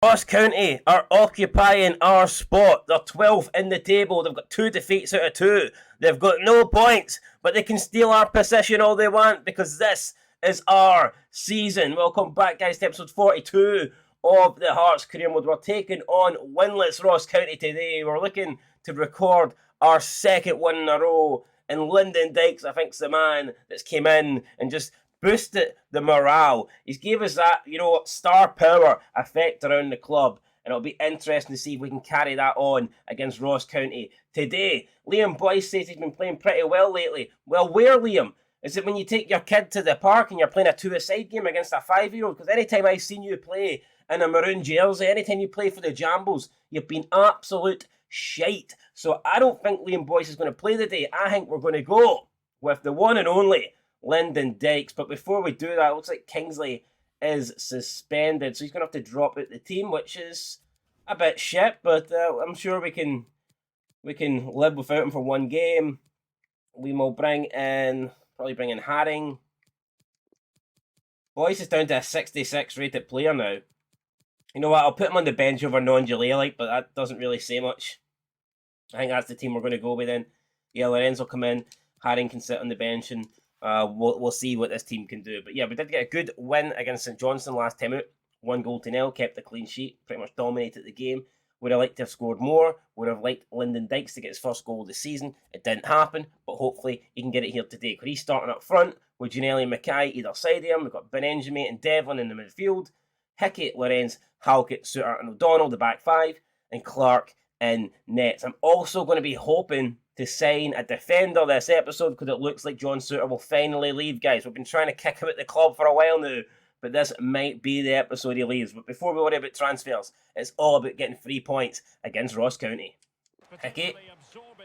Ross County are occupying our spot. They're 12th in the table. They've got 2 defeats out of 2. They've got no points, but they can steal our position all they want because this is our season. Welcome back, guys, to episode 42 of the Hearts Career Mode. We're taking on winless Ross County today. We're looking to record our second win in a row. And Lyndon Dykes, I think, is the man that's came in and just boosted the morale. He's gave us that, star power effect around the club. And it'll be interesting to see if we can carry that on against Ross County today. Liam Boyce says he's been playing pretty well lately. Well, where, Liam? Is it when you take your kid to the park and you're playing a two-a-side game against a 5-year-old? Because anytime I've seen you play in a maroon jersey, anytime you play for the Jambles, you've been absolute shite. So I don't think Liam Boyce is going to play today. I think we're going to go with the one and only Lyndon Dykes. But before we do that, it looks like Kingsley is suspended, so he's going to have to drop out the team, which is a bit shit, but I'm sure we can live without him for one game. We will probably bring in Haring. Boyce is down to a 66 rated player now. You know what, I'll put him on the bench over non-Jalele, but that doesn't really say much. I think that's the team we're going to go with then. Yeah, Lorenz will come in, Haring can sit on the bench, and we'll see what this team can do. But yeah, we did get a good win against St Johnstone last time out. 1-0, kept a clean sheet, pretty much dominated the game. Would have liked to have scored more. Would have liked Lyndon Dykes to get his first goal of the season. It didn't happen, but hopefully he can get it here today. Because he's starting up front with Gianelli and Mackay either side of him. We've got Benjamin and Devlin in the midfield. Hickey, Lorenz, Halkett, Suter and O'Donnell, the back five. And Clark in nets. I'm also going to be hoping to sign a defender this episode because it looks like John Suter will finally leave, guys. We've been trying to kick him at the club for a while now, but this might be the episode he leaves. But before we worry about transfers, it's all about getting 3 points against Ross County. Hickey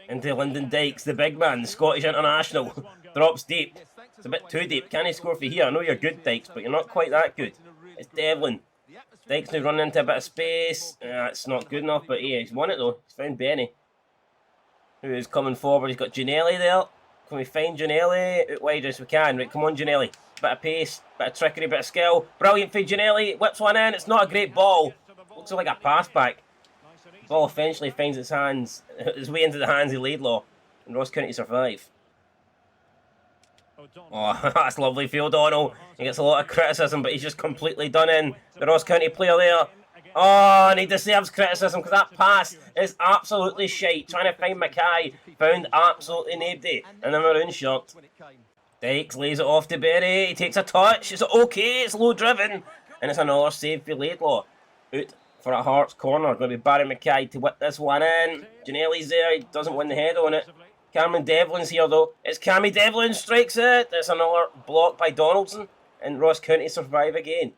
into Lyndon Dykes, the big man, the Scottish international. Drops deep. It's a bit too deep. Can he score for here? I know you're good, Dykes, but you're not quite that good. It's Devlin. Dykes now running into a bit of space. It's not good enough, but yeah, he's won it though. He's found Benny, who is coming forward. He's got Gianelli there. Can we find Gianelli? Out wide as we can. Right, come on, Gianelli. Bit of pace, bit of trickery, bit of skill. Brilliant for Gianelli. Whips one in. It's not a great ball. Looks like a pass back. The ball eventually finds its way into the hands of Laidlaw. And Ross County survive. Oh, that's lovely for O'Donnell. He gets a lot of criticism, but he's just completely done in. The Ross County player there. Oh, and he deserves criticism because that pass is absolutely shite. Trying to find Mackay. Found absolutely nobody in a maroon shirt. Dykes lays it off to Berry. He takes a touch. It's okay. It's low driven. And it's another save for Laidlaw. Out for a Hearts corner. Going to be Barry Mackay to whip this one in. Gianelli's there. He doesn't win the head on it. Cameron Devlin's here though. It's Cammy Devlin strikes it. That's another block by Donaldson. And Ross County survive again.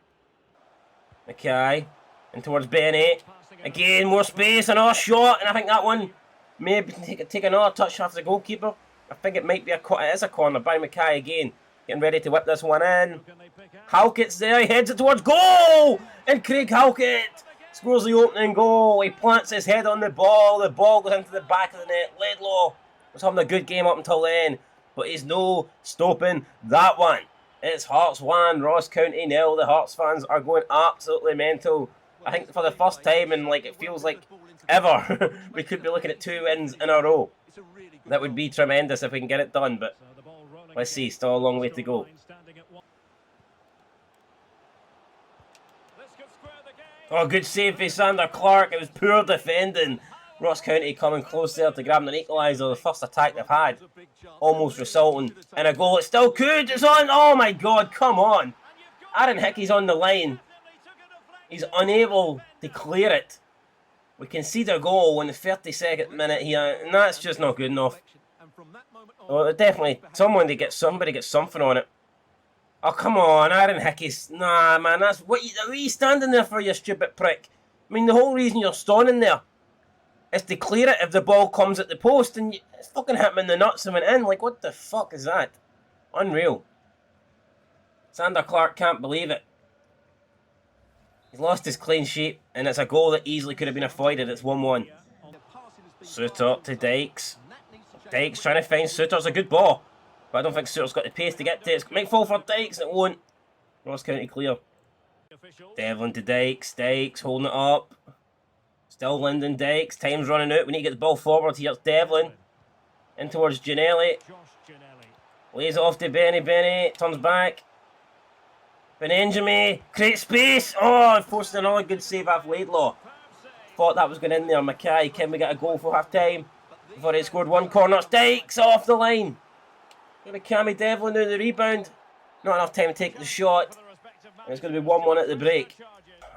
Mackay. And towards Benny. Again, more space, another shot, and I think that one maybe take another touch off the goalkeeper. I think it might be it is a corner by Mackay again. Getting ready to whip this one in. Halkett's there, he heads it towards goal! And Craig Halkett scores the opening goal. He plants his head on the ball goes into the back of the net. Laidlaw was having a good game up until then, but he's no stopping that one. It's Hearts 1, Ross County 0. The Hearts fans are going absolutely mental. I think for the first time in it feels like ever, we could be looking at 2 wins in a row. That would be tremendous if we can get it done, but let's see, still a long way to go. Oh, good save by Sander Clark. It was poor defending. Ross County coming close there to grab an equaliser. The first attack they've had, almost resulting in a goal. It still could. It's on. Oh my God, come on. Aaron Hickey's on the line. He's unable to clear it. We concede a goal in the 32nd minute here, and that's just not good enough. Oh, definitely somebody gets something on it. Oh, come on, Aaron Hickey's... Nah, man, that's... What are you standing there for, you stupid prick? I mean, the whole reason you're standing there is to clear it if the ball comes at the post, and it's fucking hit him in the nuts and went in. Like, what the fuck is that? Unreal. Sander Clark can't believe it. He's lost his clean sheet, and it's a goal that easily could have been avoided. It's 1-1. Suter to Dykes. Dykes trying to find Suter. It's a good ball, but I don't think Suter's got the pace to get to it. It might fall for Dykes, it won't. Ross County clear. Devlin to Dykes. Dykes holding it up. Still Lyndon Dykes. Time's running out. We need to get the ball forward. Here's Devlin. In towards Giannelli. Lays it off to Benny. Benny turns back. Benenjami. Create space. Oh, forced another good save off Laidlaw. Thought that was going in there. Mackay. Can we get a goal for half time? Before he scored one corner. Dykes off the line. Going to Cammy Devlin doing the rebound. Not enough time to take the shot. And it's going to be 1-1 at the break.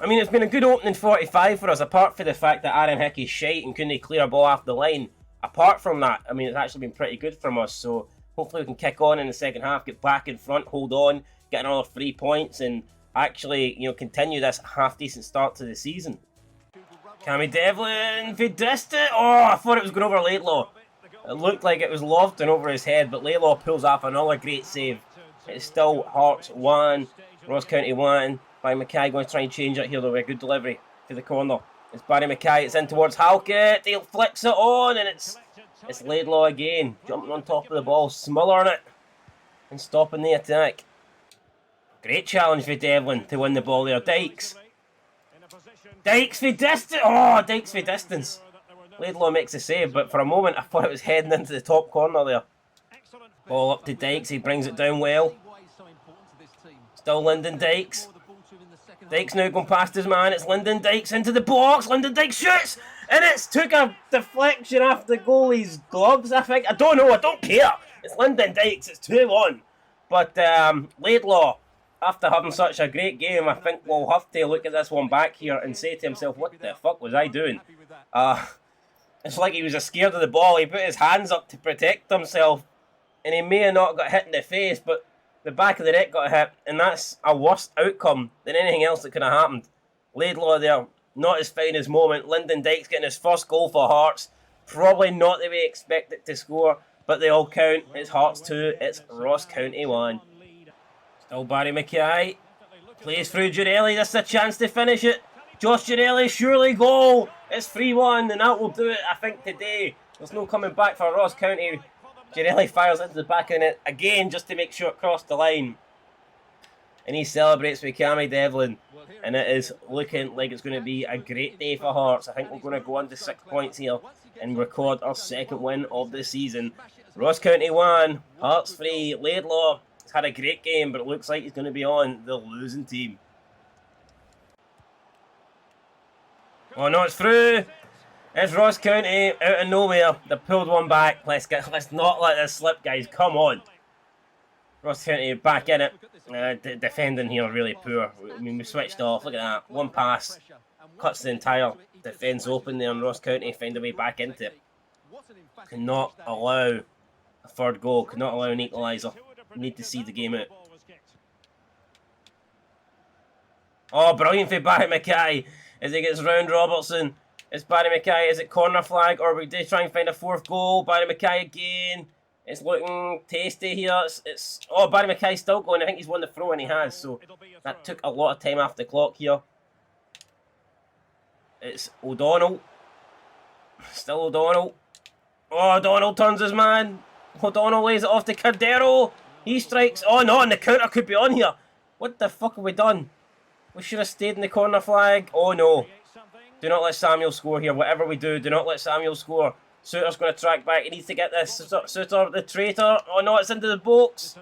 I mean, it's been a good opening 45 for us, apart from the fact that Aaron Hickey's shite and couldn't clear a ball off the line. Apart from that, I mean, it's actually been pretty good from us. So hopefully we can kick on in the second half, get back in front, hold on, get another 3 points, and actually, you know, continue this half-decent start to the season. Cammy Devlin, Vidista. Oh, I thought it was going over Laidlaw. It looked like it was lofting over his head, but Laidlaw pulls off another great save. It's still Hearts 1, Ross County 1. By Mackay going to try and change it here though with a good delivery to the corner. It's Barry Mackay, it's in towards Halkett. He flicks it on and it's Laidlaw again. Jumping on top of the ball, smothering it and stopping the attack. Great challenge for Devlin to win the ball there. Dykes. Dykes for distance. Oh, Dykes for distance. Laidlaw makes a save, but for a moment I thought it was heading into the top corner there. Ball up to Dykes, he brings it down well. Still Lyndon Dykes. Dykes now going past his man. It's Lyndon Dykes into the box. Lyndon Dykes shoots! And it's took a deflection off the goalie's gloves, I think. I don't know. I don't care. It's Lyndon Dykes. It's 2-1. But Laidlaw, after having such a great game, I think we'll have to look at this one back here and say to himself, what the fuck was I doing? It's like he was scared of the ball. He put his hands up to protect himself. And he may have not got hit in the face, but the back of the net got hit, and that's a worse outcome than anything else that could have happened. Laidlaw there, not his finest moment. Lyndon Dykes getting his first goal for Hearts. Probably not the way he expected to score, but they all count. It's Hearts 2, it's Ross County 1. Still Barry Mackay. Plays through Giannelli, this is a chance to finish it. Josh Giannelli, surely goal. It's 3-1, and that will do it, I think, today. There's no coming back for Ross County. Giannelli fires into the back of the net again just to make sure it crossed the line. And he celebrates with Cammy Devlin. And it is looking like it's going to be a great day for Hearts. I think we're going to go on to 6 points here and record our second win of the season. Ross County 1, Hearts 3. Laidlaw has had a great game, but it looks like he's going to be on the losing team. Oh no, it's through. It's Ross County out of nowhere. They pulled one back. Let's not let this slip, guys. Come on. Ross County back in it. Defending here really poor. I mean, we switched off. Look at that. One pass cuts the entire defence open there, and Ross County find a way back into it. Cannot allow a third goal. Cannot allow an equaliser. Need to see the game out. Oh, brilliant for Barry Mackay as he gets round Robertson. It's Barry Mackay. Is it corner flag, or we do try and find a fourth goal? Barry Mackay again. It's looking tasty here. Oh, Barry Mackay's still going. I think he's won the throw, and he has. So that took a lot of time off the clock here. It's O'Donnell. Still O'Donnell. Oh, O'Donnell turns his man. O'Donnell lays it off to Cardero. He strikes. Oh no, and the counter could be on here. What the fuck have we done? We should have stayed in the corner flag. Oh no. Do not let Samuel score here. Whatever we do not let Samuel score. Suter's going to track back. He needs to get this. Suter, the traitor. Oh no, it's into the box.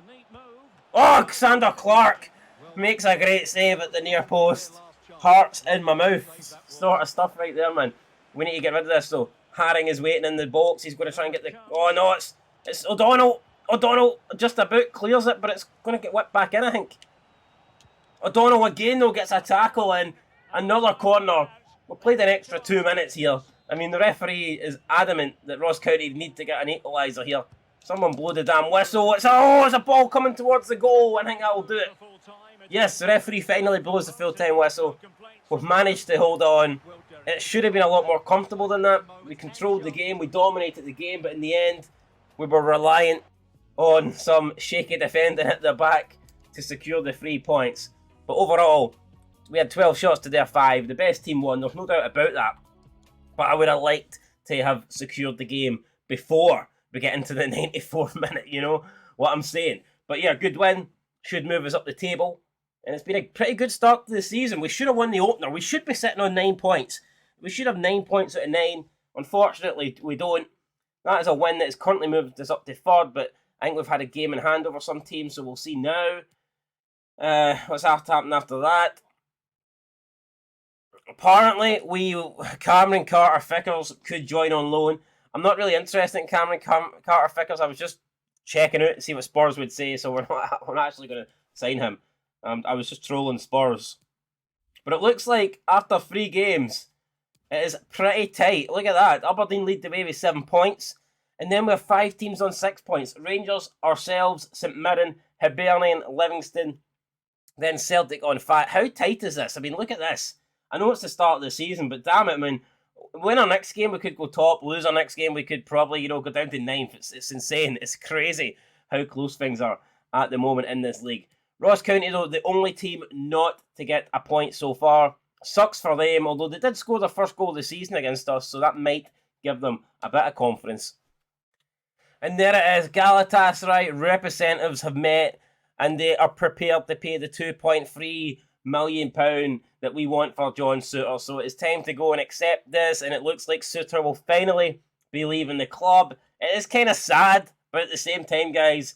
Oh, Xander Clark makes a great save at the near post. Hearts in my mouth. Sort of stuff right there, man. We need to get rid of this though. Haring is waiting in the box. He's going to try and get the... Oh no, it's O'Donnell. O'Donnell just about clears it, but it's going to get whipped back in, I think. O'Donnell again though gets a tackle in. Another corner. We played an extra 2 minutes here. I mean, the referee is adamant that Ross County need to get an equaliser here. Someone blow the damn whistle. It's a ball coming towards the goal. I think that will do it. Yes, the referee finally blows the full-time whistle. We've managed to hold on. It should have been a lot more comfortable than that. We controlled the game. We dominated the game. But in the end, we were reliant on some shaky defending at the back to secure the 3 points. But overall, we had 12 shots to their 5. The best team won. There's no doubt about that. But I would have liked to have secured the game before we get into the 94th minute, you know what I'm saying. But yeah, good win. Should move us up the table. And it's been a pretty good start to the season. We should have won the opener. We should be sitting on 9 points. We should have 9 points out of 9. Unfortunately, we don't. That is a win that has currently moved us up to 3rd, but I think we've had a game in hand over some teams, so we'll see now. What's happening after that? Apparently, Cameron Carter-Vickers could join on loan. I'm not really interested in Cameron Carter-Vickers. I was just checking out to see what Spurs would say, so we're not actually going to sign him. I was just trolling Spurs. But it looks like after 3 games, it is pretty tight. Look at that. Aberdeen lead the way with 7 points. And then we have 5 teams on 6 points. Rangers, ourselves, St Mirren, Hibernian, Livingston, then Celtic on 5. How tight is this? I mean, look at this. I know it's the start of the season, but damn it, I mean, win our next game, we could go top. Lose our next game, we could probably, go down to 9th. It's insane. It's crazy how close things are at the moment in this league. Ross County, though, the only team not to get a point so far. Sucks for them, although they did score their first goal of the season against us, so that might give them a bit of confidence. And there it is. Galatasaray representatives have met, and they are prepared to pay the £2.3 million that we want for John Souttar. So it's time to go and accept this, and it looks like Souttar will finally be leaving the club. It is kind of sad, but at the same time, guys,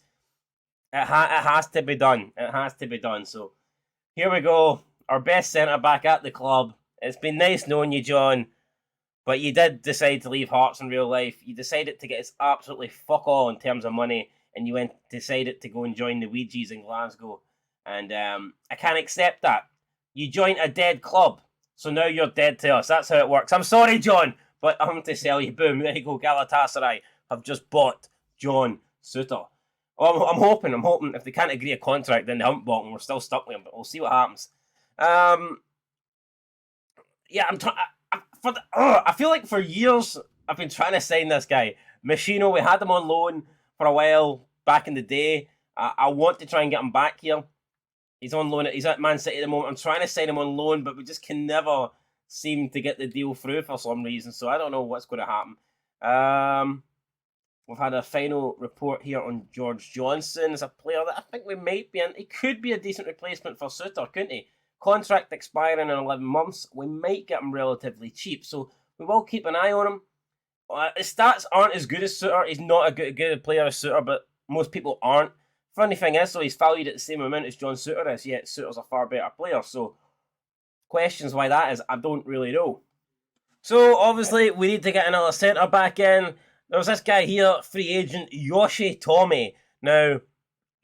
it has to be done. It has to be done. So here we go. Our best centre-back at the club. It's been nice knowing you, John, but you did decide to leave Hearts in real life. You decided to get us absolutely fuck all in terms of money, and you decided to go and join the Ouija's in Glasgow. And I can't accept that. You joined a dead club, so now you're dead to us. That's how it works. I'm sorry, John, but I'm going to sell you. Boom, there you go. Galatasaray have just bought John Souttar. Well, I'm hoping if they can't agree a contract, then they haven't bought him. We're still stuck with him, but we'll see what happens. Yeah, I feel like for years I've been trying to sign this guy. Machino, we had him on loan for a while back in the day. I want to try and get him back here. He's on loan. He's at Man City at the moment. I'm trying to sign him on loan, but we just can never seem to get the deal through for some reason. So I don't know what's going to happen. We've had a final report here on George Johnson as a player that I think we might be in. He could be a decent replacement for Souttar, couldn't he? Contract expiring in 11 months. We might get him relatively cheap. So we will keep an eye on him. His stats aren't as good as Souttar. He's not a good player as Souttar, but most people aren't. Funny thing is, though, he's valued at the same amount as John Souttar is, yet Souttar's a far better player. So questions why that is, I don't really know. So obviously we need to get another centre back in. There's this guy here, free agent Yoshi Tommy. Now,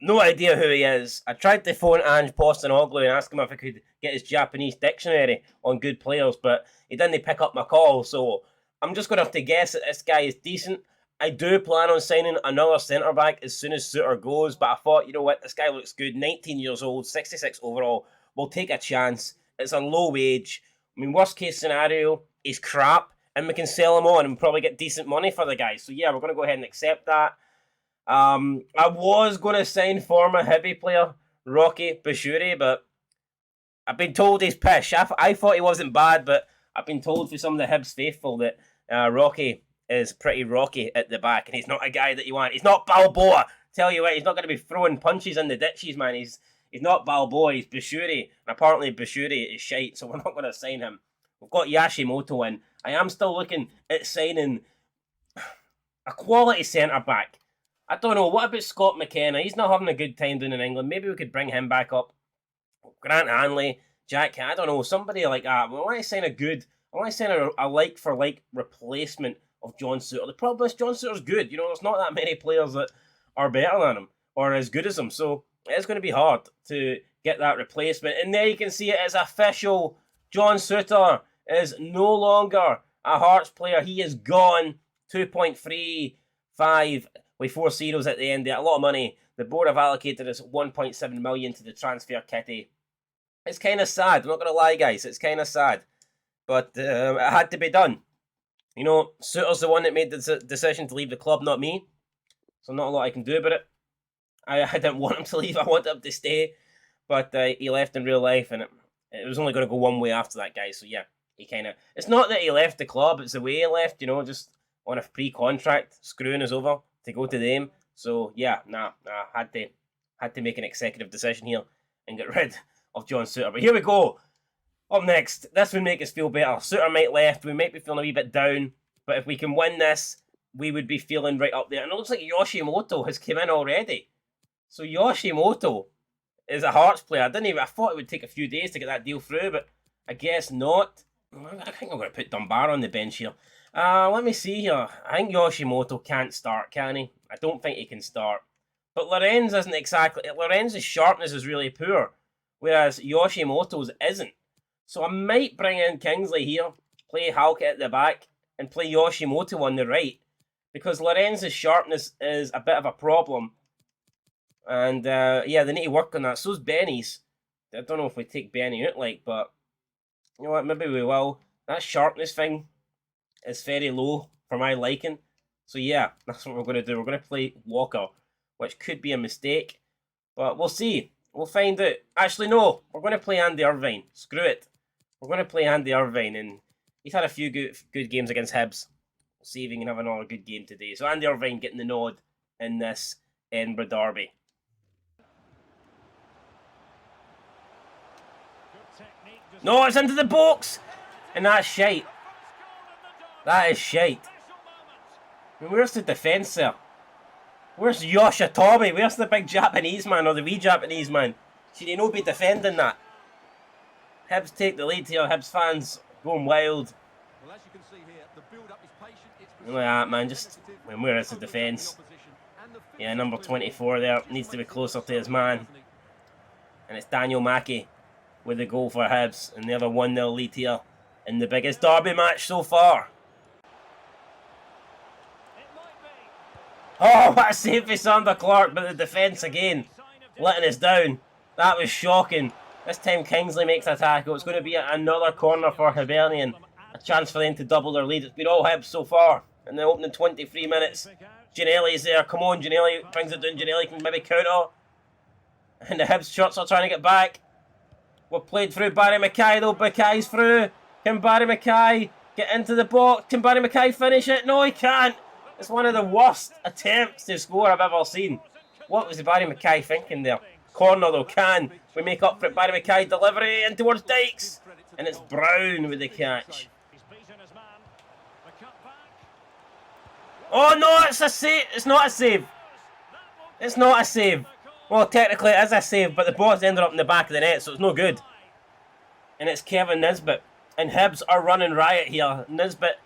no idea who he is. I tried to phone Ange Postecoglou and ask him if I could get his Japanese dictionary on good players, but he didn't pick up my call, so I'm just going to have to guess that this guy is decent. I do plan on signing another centre-back as soon as Souttar goes, but I thought, you know what, this guy looks good, 19 years old, 66 overall. We'll take a chance. It's a low wage. I mean, worst case scenario, he's crap, and we can sell him on and probably get decent money for the guy. So yeah, we're going to go ahead and accept that. I was going to sign former Hibby player Rocky Bashuri, but I've been told he's pish. I thought he wasn't bad, but I've been told for some of the Hibs faithful that Rocky is pretty rocky at the back, and he's not a guy that you want. He's not Balboa. Tell you what, he's not going to be throwing punches in the ditches, man. He's not Balboa, he's Bashuri, and apparently Bashuri is shite, so we're not going to sign him. We've got Yashimoto in. I am still looking at signing a quality centre-back. I don't know, what about Scott McKenna? He's not having a good time down in England. Maybe we could bring him back up. Grant Hanley, Jack, I don't know, somebody like that. I want to sign a like-for-like replacement of John Souttar. The problem is John Souttar's good. You know, there's not that many players that are better than him or as good as him. So it's going to be hard to get that replacement. And there you can see it is official. John Souttar is no longer a Hearts player. He is gone. 2.35 with 4 zeros at the end there. A lot of money. The board have allocated us 1.7 million to the transfer kitty. It's kind of sad. I'm not going to lie, guys. It's kind of sad. But it had to be done. You know, Souttar's the one that made the decision to leave the club, not me. So not a lot I can do about it. I didn't want him to leave. I wanted him to stay. But he left in real life, and it was only going to go one way after that, guy. So yeah, he kind of... It's not that he left the club. It's the way he left, you know, just on a pre-contract, screwing us over to go to them. So yeah, nah, had to make an executive decision here and get rid of John Suter. But here we go. Up next, this would make us feel better. Suter might left, we might be feeling a wee bit down, but if we can win this, we would be feeling right up there. And it looks like Yoshimoto has come in already. So Yoshimoto is a Hearts player. I thought it would take a few days to get that deal through, but I guess not. I think I'm going to put Dunbar on the bench here. Let me see here. I think Yoshimoto can't start, can he? I don't think he can start. But Lorenz isn't exactly... Lorenz's sharpness is really poor, whereas Yoshimoto's isn't. So I might bring in Kingsley here, play Halkett at the back, and play Yoshimoto on the right, because Lorenz's sharpness is a bit of a problem. And, yeah, they need to work on that. So's Benny's. I don't know if we take Benny out, like, but... You know what, maybe we will. That sharpness thing is very low for my liking. So, yeah, that's what we're going to do. We're going to play Walker, which could be a mistake. But we'll see. We'll find out. Actually, no. We're going to play Andy Irvine. Screw it. We're going to play Andy Irvine, and he's had a few good games against Hibs. We'll see if he can have another good game today. So Andy Irvine getting the nod in this Edinburgh derby. No, it's into the box! And that's shite. That is shite. I mean, where's the defence there? Where's Yoshitomi? Where's the big Japanese man, or the wee Japanese man? Should he not be defending that? Hibs take the lead here. Hibs fans going wild. Well, as you can see here, the build-up is patient. Look at that, man. Just, I mean, where is the defence? Yeah, number 24 there. Needs to be closer to his man. And it's Daniel Mackey with the goal for Hibs. And they have a 1-0 lead here in the biggest derby match so far. Oh, what a save for Sander Clark, but the defence again letting us down. That was shocking. This time Kingsley makes a tackle. It's going to be another corner for Hibernian. A chance for them to double their lead. It's been all Hibs so far in the opening 23 minutes. Ginnelli's there. Come on, Ginnelli brings it down. Ginnelli can maybe counter. And the Hibs shots are trying to get back. We're played through Barry Mackay though. Mackay's through. Can Barry Mackay get into the box? Can Barry Mackay finish it? No, he can't. It's one of the worst attempts to score I've ever seen. What was Barry Mackay thinking there? Corner though, can we make up for it? Barry Mackay delivery in towards Dykes. And it's Brown with the catch. Oh no, it's a save. It's not a save. It's not a save. Well, technically it is a save, but the ball's ended up in the back of the net, so it's no good. And it's Kevin Nisbet. And Hibs are running riot here. Nisbet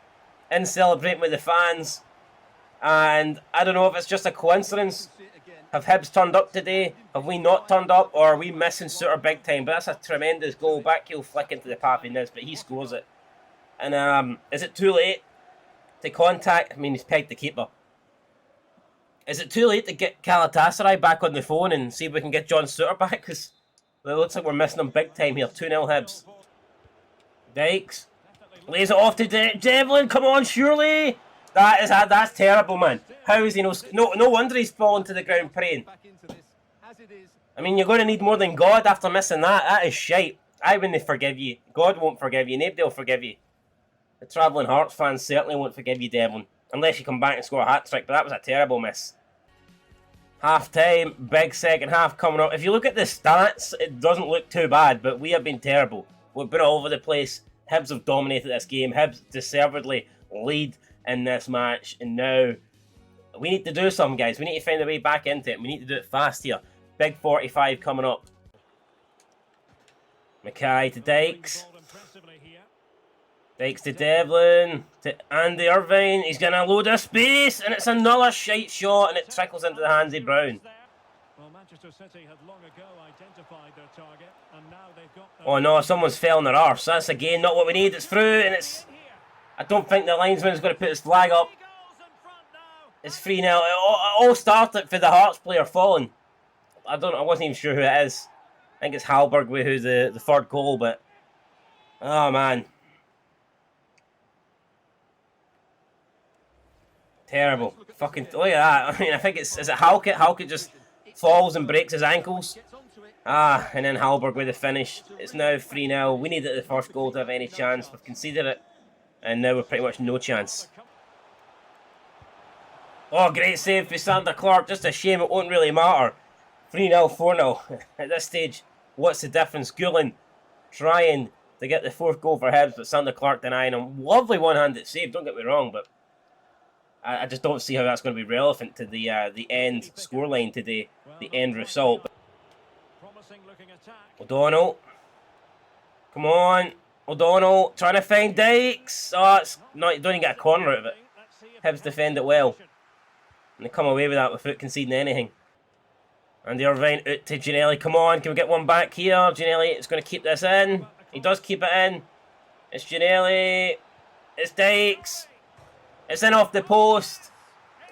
in celebrating with the fans. And I don't know if it's just a coincidence. Have Hibs turned up today? Have we not turned up? Or are we missing Suter big time? But that's a tremendous goal. Back heel flick into the path of Nisbet. He scores it. And is it too late to contact? I mean, he's pegged the keeper. Is it too late to get Galatasaray back on the phone and see if we can get John Suter back? Because it looks like we're missing him big time here. 2-0 Hibs. Dykes lays it off to Devlin. Come on, surely. That's terrible, man. How is he no wonder he's fallen to the ground praying. I mean, you're going to need more than God after missing that. That is shite. I wouldn't forgive you. God won't forgive you. Nobody will forgive you. The travelling Hearts fans certainly won't forgive you, Devlin. Unless you come back and score a hat-trick, but that was a terrible miss. Half-time, big second half coming up. If you look at the stats, it doesn't look too bad, but we have been terrible. We've been all over the place. Hibs have dominated this game. Hibs deservedly lead in this match, and now we need to do something, guys. We need to find a way back into it. We need to do it fast here. Big 45 coming up. Mackay to Dykes. Dykes to Devlin. To Andy Irvine. He's going to load of space, and it's another shite shot, and it trickles into the hands of Brown. Oh no, someone's fell on their arse. That's again not what we need. It's through, and it's... I don't think the linesman is going to put his flag up. It's 3-0. It all started for the Hearts player falling. I wasn't even sure who it is. I think it's Hallberg who's the third goal, but... Oh, man. Terrible. Fucking... Look at that. I mean, I think it's... Is it Halkett? Halkett just falls and breaks his ankles. And then Hallberg with the finish. It's now 3-0. We needed the first goal to have any chance. We've conceded it. And now we're pretty much no chance. Oh, great save for Sander Clark. Just a shame it won't really matter. 3-0, 4-0 at this stage. What's the difference? Gulen trying to get the 4th goal for Hibs, but Sander Clark denying him. Lovely one-handed save, don't get me wrong, but I just don't see how that's going to be relevant to the end scoreline today, the end result. O'Donnell. Come on. O'Donnell trying to find Dykes. Oh, it's not, you don't even get a corner out of it. Hibs defend it well. And they come away with that without conceding anything. And the Irvine out to Giannelli. Come on, can we get one back here? Giannelli is going to keep this in. He does keep it in. It's Giannelli. It's Dykes. It's in off the post.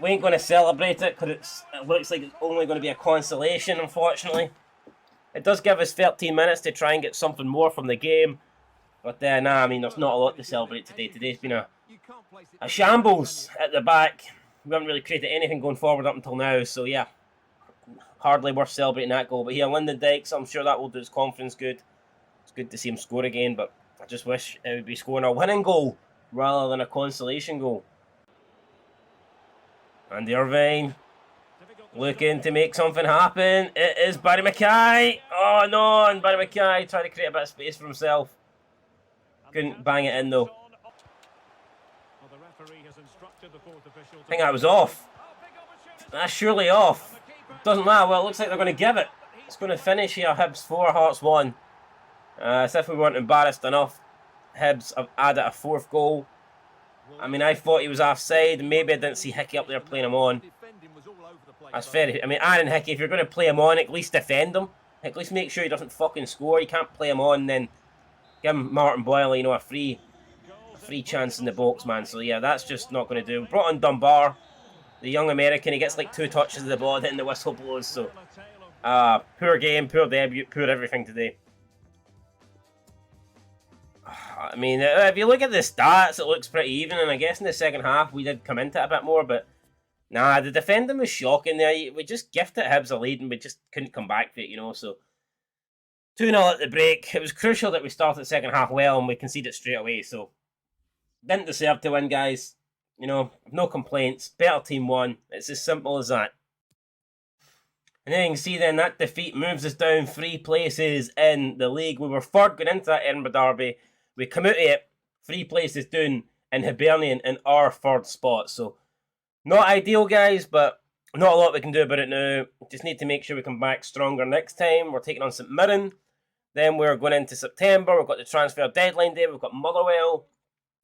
We ain't going to celebrate it because it looks like it's only going to be a consolation, unfortunately. It does give us 13 minutes to try and get something more from the game. But nah, I mean, there's not a lot to celebrate today. Today's been a shambles at the back. We haven't really created anything going forward up until now. So, yeah, hardly worth celebrating that goal. But here, Lyndon Dykes, I'm sure that will do his confidence good. It's good to see him score again, but I just wish it would be scoring a winning goal rather than a consolation goal. And the Irvine looking to make something happen. It is Barry Mackay. Oh no, and Barry Mackay trying to create a bit of space for himself. Couldn't bang it in though. I think that was off. That's surely off. Doesn't matter. Well, it looks like they're going to give it. It's going to finish here. Hibs 4, Hearts 1. As if we weren't embarrassed enough, Hibs have added a 4th goal. I mean, I thought he was offside. Maybe I didn't see Hickey up there playing him on. That's fair. I mean, Aaron Hickey, if you're going to play him on, at least defend him. At least make sure he doesn't fucking score. You can't play him on and then give him Martin Boyle, you know, a free chance in the box, man. So, yeah, that's just not going to do. Brought on Dunbar, the young American. He gets like 2 touches of the ball, then the whistle blows. So, poor game, poor debut, poor everything today. I mean, if you look at the stats, it looks pretty even, and I guess in the second half we did come into it a bit more, but nah, the defending was shocking there. We just gifted Hibs a lead and we just couldn't come back to it, you know, so 2-0 at the break. It was crucial that we started the second half well and we conceded straight away, so didn't deserve to win, guys. You know, no complaints. Better team won. It's as simple as that. And then you can see then that defeat moves us down 3 places in the league. We were 3rd going into that Edinburgh derby. We come out of it 3 places down in Hibernian in our 3rd spot. So, not ideal, guys, but not a lot we can do about it now. Just need to make sure we come back stronger next time. We're taking on St Mirren. Then we're going into September. We've got the transfer deadline day. We've got Motherwell.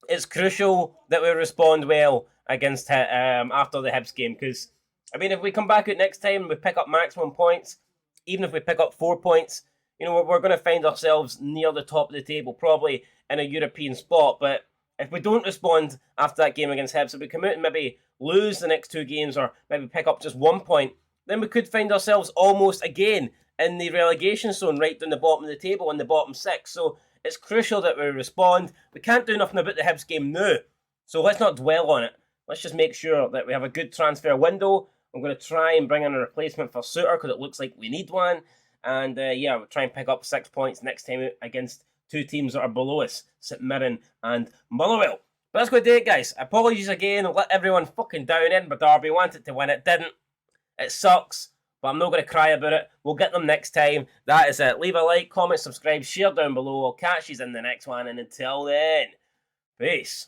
It's crucial that we respond well against after the Hibs game. Because, I mean, if we come back out next time and we pick up maximum points, even if we pick up 4 points, you know, we're going to find ourselves near the top of the table, probably in a European spot. But if we don't respond after that game against Hibs, if we come out and maybe lose the next 2 games or maybe pick up just 1 point, then we could find ourselves almost again in the relegation zone right down the bottom of the table in the bottom 6. So it's crucial that we respond. We can't do nothing about the Hibs game now, so let's not dwell on it. Let's just make sure that we have a good transfer window. I'm going to try and bring in a replacement for Suter because it looks like we need one. And yeah, we'll try and pick up 6 points next time out against 2 teams that are below us, St Mirren and Motherwell. But that's going to do it, guys. Apologies again. I let everyone fucking down. Edinburgh derby, wanted to win it, didn't. It sucks, but I'm not going to cry about it. We'll get them next time. That is it. Leave a like, comment, subscribe, share down below. I'll catch you in the next one, and until then, peace.